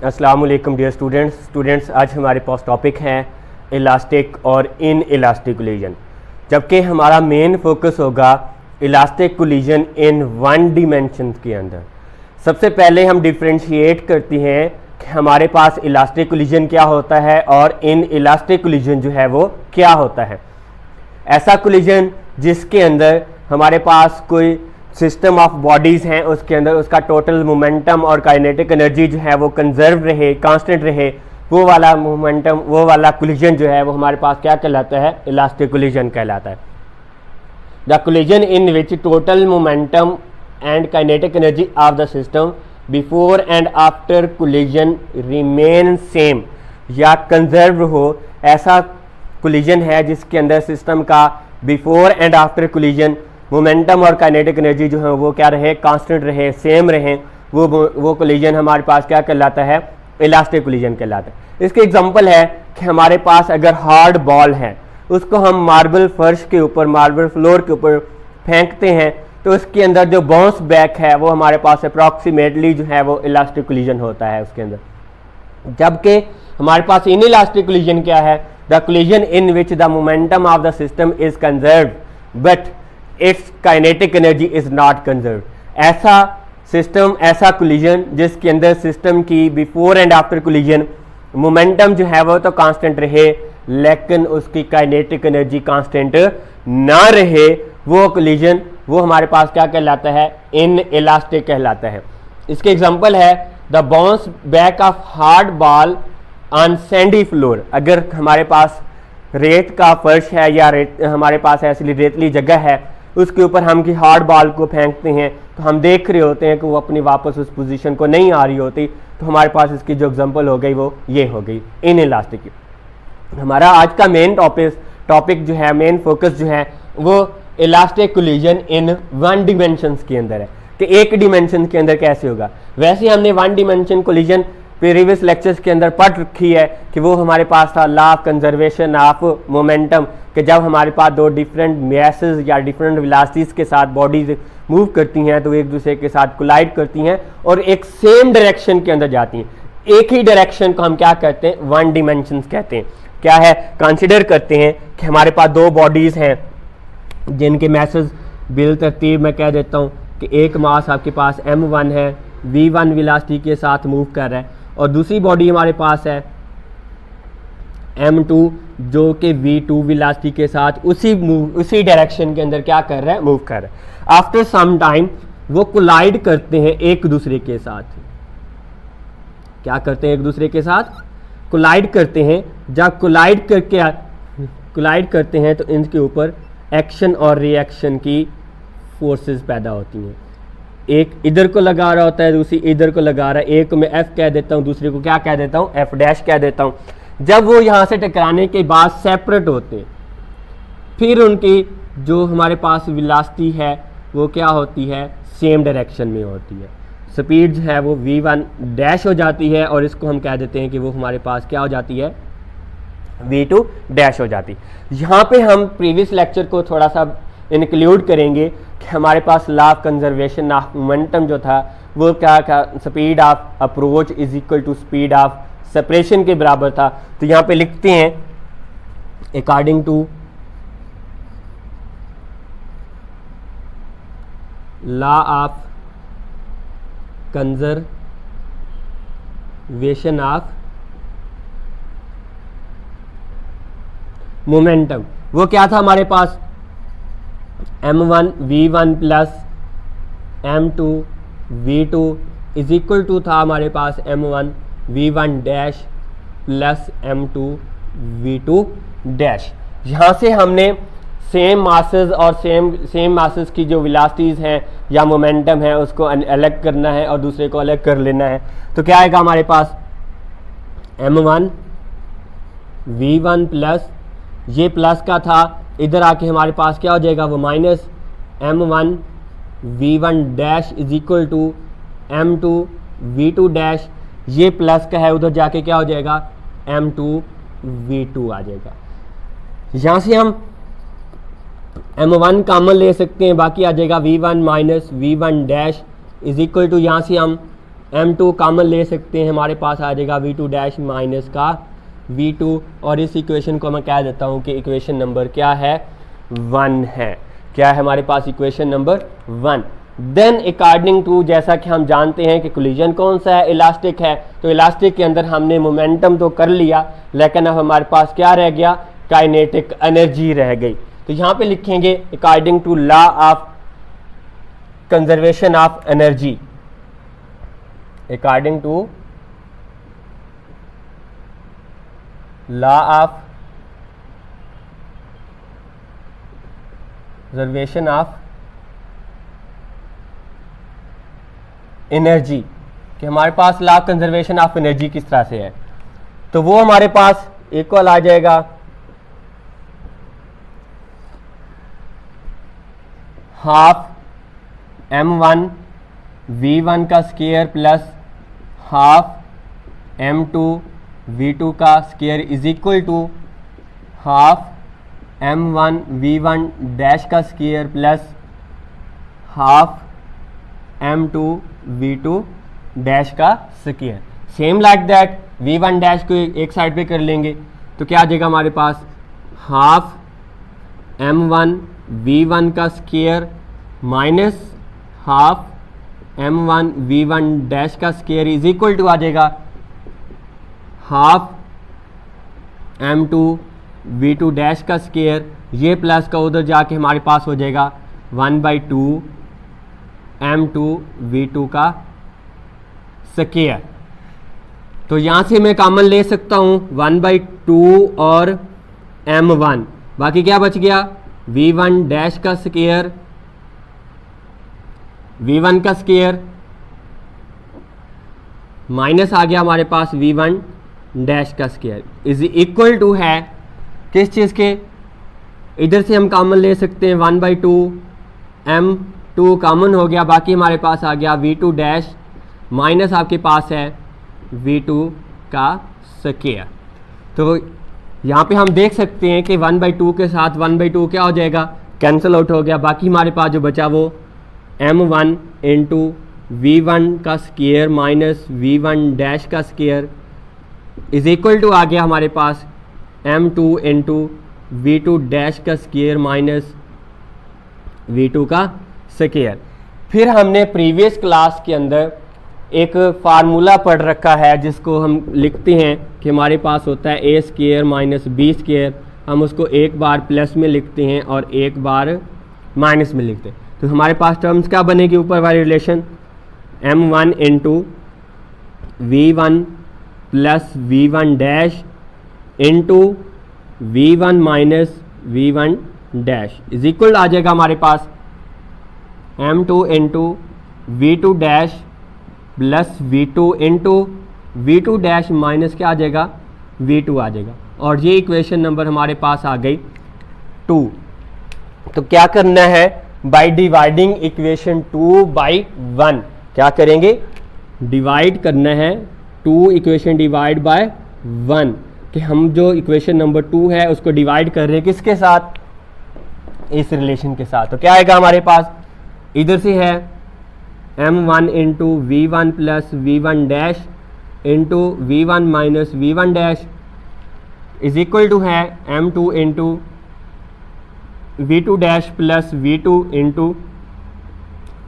अस्सलाम वालेकुम dear students आज हमारे पास टॉपिक है इलास्टिक और इन इलास्टिक कोलिजन। जबकि हमारा मेन फोकस होगा elastic collision in one dimension के अंदर। सबसे पहले हम डिफ्रेंशिएट करते हैं कि हमारे पास इलास्टिक कोलिजन क्या होता है और इन इलास्टिक कोलिजन जो है वो क्या होता है। ऐसा कोलिजन जिसके अंदर हमारे पास कोई सिस्टम ऑफ बॉडीज़ हैं, उसके अंदर उसका टोटल मोमेंटम और काइनेटिक एनर्जी जो है वो कंजर्व रहे, कांस्टेंट रहे, वो वाला मोमेंटम, वो वाला कोलिजन जो है वो हमारे पास क्या कहलाता है? इलास्टिक कोलिजन कहलाता है। The collision in which total momentum and kinetic energy of the system before and after collision remain same या कंजर्व हो, ऐसा कोलिजन है जिसके अंदर सिस्टम का before and after collision momentum और काइनेटिक एनर्जी जो है वो क्या रहे? कांस्टेंट रहे, सेम रहे। वो कोलिजन हमारे पास क्या कहलाता है? इलास्टिक कोलिजन कहलाता है। इसके एग्जांपल है कि हमारे पास अगर हार्ड बॉल है, उसको हम मार्बल फर्श के ऊपर, मार्बल फ्लोर के ऊपर फेंकते हैं तो उसके अंदर जो बाउंस बैक है वो हमारे पास अप्रॉक्सीमेटली जो है वो इलास्टिक कोलिजन होता है उसके अंदर। जबकि हमारे पास इन इलास्टिक कोलिजन क्या है? The collision in which the momentum of the system is conserve but it's kinetic energy is not conserve. ऐसा सिस्टम, ऐसा कोलिजन जिसके अंदर सिस्टम की before and after collision momentum जो है वो तो कांस्टेंट रहे लेकिन उसकी काइनेटिक एनर्जी कांस्टेंट ना रहे, वो कोलिजन वो हमारे पास क्या कहलाता है? इन इलास्टिक कहलाता है। इसके एग्जांपल है the bounce back of hard ball on Sandy floor. अगर हमारे पास रेत का फर्श है या हमारे पास ऐसी रेतली जगह है, उसके ऊपर हम की हार्ड बॉल को फेंकते हैं तो हम देख रहे होते हैं कि वो अपनी वापस उस पोजीशन को नहीं आ रही होती, तो हमारे पास इसकी जो एग्जांपल हो गई वो ये हो गई इन इलास्टिक की। हमारा आज का मेन टॉपिक जो है, मेन फोकस जो है वो elastic collision in one dimension के अंदर है कि एक डिमेंशन के अंदर कैसे होगा। वैसे हमने one dimension collision previous lectures के अंदर पढ़ रखी है कि वो हमारे पास था law of conservation of momentum, कि जब हमारे पास दो डिफरेंट मैसेस या डिफरेंट वेलोसिटीज के साथ बॉडीज मूव करती हैं तो एक दूसरे के साथ कोलाइड करती हैं और एक सेम डायरेक्शन के अंदर जाती हैं। एक ही डायरेक्शन को हम क्या कहते हैं? वन डिमेंशन कहते हैं। क्या है? कंसिडर करते हैं कि हमारे पास दो बॉडीज हैं जिनके मैसेज बिल तरतीब मैं कह देता हूँ कि एक मास आपके पास m1 है, v1 वेलोसिटी के साथ मूव कर रहा है, और दूसरी बॉडी हमारे पास है m2 जो कि v2 वेलोसिटी के साथ उसी डायरेक्शन के अंदर क्या कर रहा है? मूव कर रहा है। आफ्टर सम टाइम वो कोलाइड करते हैं एक दूसरे के साथ। क्या करते हैं? एक दूसरे के साथ कोलाइड करते हैं। जब कोलाइड करते हैं तो इनके ऊपर एक्शन और रिएक्शन की फोर्सेस पैदा होती हैं। एक इधर को लगा रहा होता है, दूसरी इधर को लगा रहा है। एक को मैं F कह देता हूँ, दूसरे को क्या कह देता हूँ? F डैश कह देता हूँ। जब वो यहाँ से टकराने के बाद सेपरेट होते हैं, फिर उनकी जो हमारे पास वेलोसिटी है वो क्या होती है? सेम डायरेक्शन में होती है। स्पीड जो है वो v1 डैश हो जाती है और इसको हम कह देते हैं कि वो हमारे पास क्या हो जाती है? v2 डैश हो जाती है। यहाँ पे हम प्रीवियस लेक्चर को थोड़ा सा इंक्लूड करेंगे कि हमारे पास law of conservation of momentum जो था वो क्या था? Speed of approach is equal to speed of separation के बराबर था। तो यहाँ पे लिखते हैं according to law of conservation of momentum, वो क्या था हमारे पास? m1 v1 plus m2 v2 is equal to था हमारे पास m1 v1 dash plus m2 v2 dash. यहाँ से हमने सेम मासेस और सेम मासेस की जो वेलोसिटीज हैं या मोमेंटम है उसको अलग करना है और दूसरे को अलग कर लेना है। तो क्या आएगा हमारे पास? m1 v1 प्लस, ये प्लस का था, इधर आके हमारे पास क्या हो जाएगा? वो minus m1 v1 dash is equal to m2 v2 dash. ये प्लस का है, उधर जाके क्या हो जाएगा? m2 v2 आ जाएगा। यहाँ से हम m1 कॉमन ले सकते हैं, बाकी आ जाएगा v1 minus v1 dash is equal to, यहाँ से हम m2 कॉमन ले सकते हैं, हमारे पास आ जाएगा v2 डैश माइनस का v2, और इस इक्वेशन को मैं कह देता हूँ कि इक्वेशन नंबर क्या है, 1 है। क्या है हमारे पास equation number 1। Then according to, जैसा कि हम जानते हैं कि कोलिजन कौन सा है, इलास्टिक है, तो इलास्टिक के अंदर हमने मोमेंटम तो कर लिया, लेकिन अब हमारे पास क्या रह गया, काइनेटिक एनर्जी रह गई। तो यहाँ पे लिखेंगे according to law of conservation of energy, according to law of conservation of energy, कि हमारे पास लॉ कंजर्वेशन ऑफ एनर्जी किस तरह से है, तो वो हमारे पास इक्वल आ जाएगा हाफ m1 v1 का square plus half m2 v2 का square is equal to half m1 v1 dash का square plus half m2 v2 dash का square. Same like that v1 dash को एक साइड पे कर लेंगे, तो क्या आ जाएगा हमारे पास, हाफ m1 v1 का square minus half m1 v1 dash का स्क्वायर इज इक्वल टू आ जाएगा हाफ m2 v2 डैश का स्क्वायर, ये प्लस का उधर जाके हमारे पास हो जाएगा 1/2 m2 v2 का स्क्वायर। तो यहाँ से मैं कॉमन ले सकता हूँ 1/2 और m1, बाकी क्या बच गया, v1 डैश का स्क्वायर, v1 का स्क्वायर माइनस आ गया हमारे पास v1 डैश का स्क्वायर इज इक्वल टू है किस चीज़ के, इधर से हम कॉमन ले सकते हैं 1/2 m2 कॉमन हो गया, बाकी हमारे पास आ गया v2 डैश माइनस आपके पास है v2 का स्क्वायर। तो यहाँ पे हम देख सकते हैं कि 1/2 के साथ 1/2 क्या हो जाएगा, कैंसिल आउट हो गया, बाकी हमारे पास जो बचा वो m1 इंटू v1 का स्क्वायर माइनस v1 डैश का स्क्वायर इज इक्वल टू आ गया हमारे पास m2 इंटू v2 डैश का स्क्वायर माइनस v2 का स्क्वायर। फिर हमने प्रीवियस क्लास के अंदर एक फार्मूला पढ़ रखा है जिसको हम लिखते हैं कि हमारे पास होता है a square minus b square, हम उसको एक बार प्लस में लिखते हैं और एक बार माइनस में लिखते हैं। तो हमारे पास टर्म्स क्या बनेगी, ऊपर वाली relation m1 into v1 plus v1 dash into v1 minus v1 dash is equal आ जाएगा हमारे पास m2 into v2 dash plus v2 into v2 dash minus क्या आ जाएगा, v2 आ जाएगा, और ये इक्वेशन नंबर हमारे पास आ गई 2। तो क्या करना है, बाय डिवाइडिंग इक्वेशन 2 बाय 1 क्या करेंगे, डिवाइड करना है 2 इक्वेशन डिवाइड बाय 1, कि हम जो इक्वेशन नंबर 2 है उसको डिवाइड कर रहे हैं किसके साथ, इस रिलेशन के साथ। तो क्या आएगा हमारे पास, इधर से है m1 into v1 plus v1 dash into v1 minus v1 dash is equal to है m2 into v2 dash plus v2 into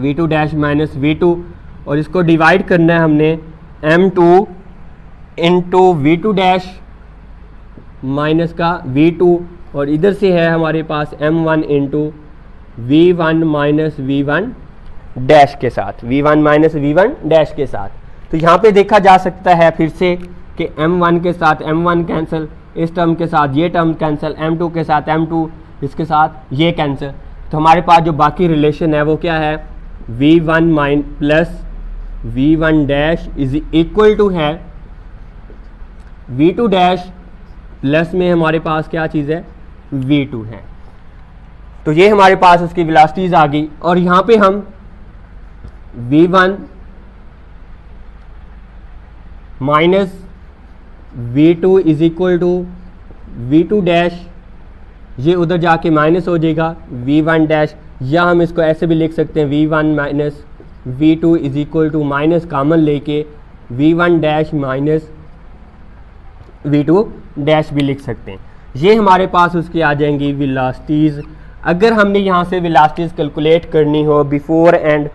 v2 dash minus v2, और इसको डिवाइड करना है हमने m2 into v2 dash minus का v2, और इधर से है हमारे पास m1 into v1 minus v1 dash के साथ, v1 माइनस v1 डैश के साथ। तो यहाँ पे देखा जा सकता है फिर से कि m1 के साथ m1 कैंसिल, इस टर्म के साथ ये टर्म कैंसिल, m2 के साथ m2, इसके साथ ये कैंसिल। तो हमारे पास जो बाकी रिलेशन है वो क्या है, v1 mine plus v1 dash is equal to है v2 डैश प्लस में हमारे पास क्या चीज़ है, v2 है। तो ये हमारे पास उसकी वेलोसिटीज आ गई, और यहाँ पे हम v1 minus v2 is equal to v2 dash, ये उधर जाके माइनस हो जाएगा v1 डैश, या हम इसको ऐसे भी लिख सकते हैं v1 minus v2 is equal to minus common लेके v1 dash minus v2 dash भी लिख सकते हैं। ये हमारे पास उसकी आ जाएंगी वेलोसिटीज़। अगर हमने यहाँ से वेलोसिटीज़ कैलकुलेट करनी हो बिफोर एंड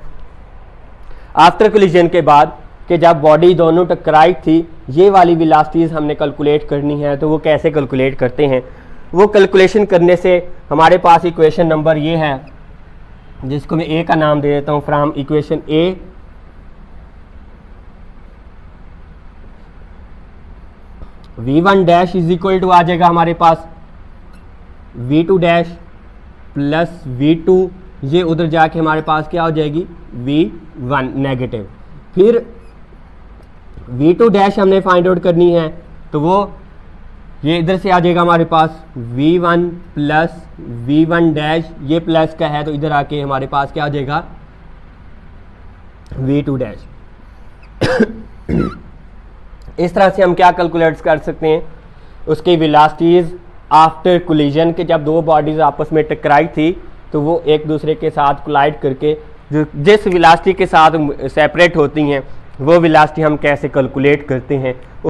आफ्टर कोलिजन के बाद कि जब बॉडी दोनों टकराई थी, ये वाली वेलोसिटीज़ हमने कैलकुलेट करनी है, तो वो कैसे कैलकुलेट करते हैं? वो कैलकुलेशन करने से हमारे पास इक्वेशन नंबर ये है, जिसको मैं ए का नाम दे देता हूँ। From equation A v1 dash is equal to आ जाएगा हमारे पास v2 डैश प्लस v2, ये उधर जाके हमारे पास क्या हो जाएगी v1 नेगेटिव। फिर v2 डैश हमने फाइंड आउट करनी है, तो वो ये इधर से आ जाएगा हमारे पास v1 प्लस v1 डैश, ये प्लस का है तो इधर आके हमारे पास क्या आ जाएगा v2 डैश। इस तरह से हम क्या कैलकुलेट कर सकते हैं? उसकी वेलोसिटीज़ आफ्टर कोलिजन के, जब दो बॉडीज़ आपस में टकराई थी तो वो एक दूसरे के साथ कोलाइड करके जो जिस वेलोसिटी के साथ सेपरेट होती हैं वो वेलोसिटी हम कैसे कैलकुलेट करते हैं।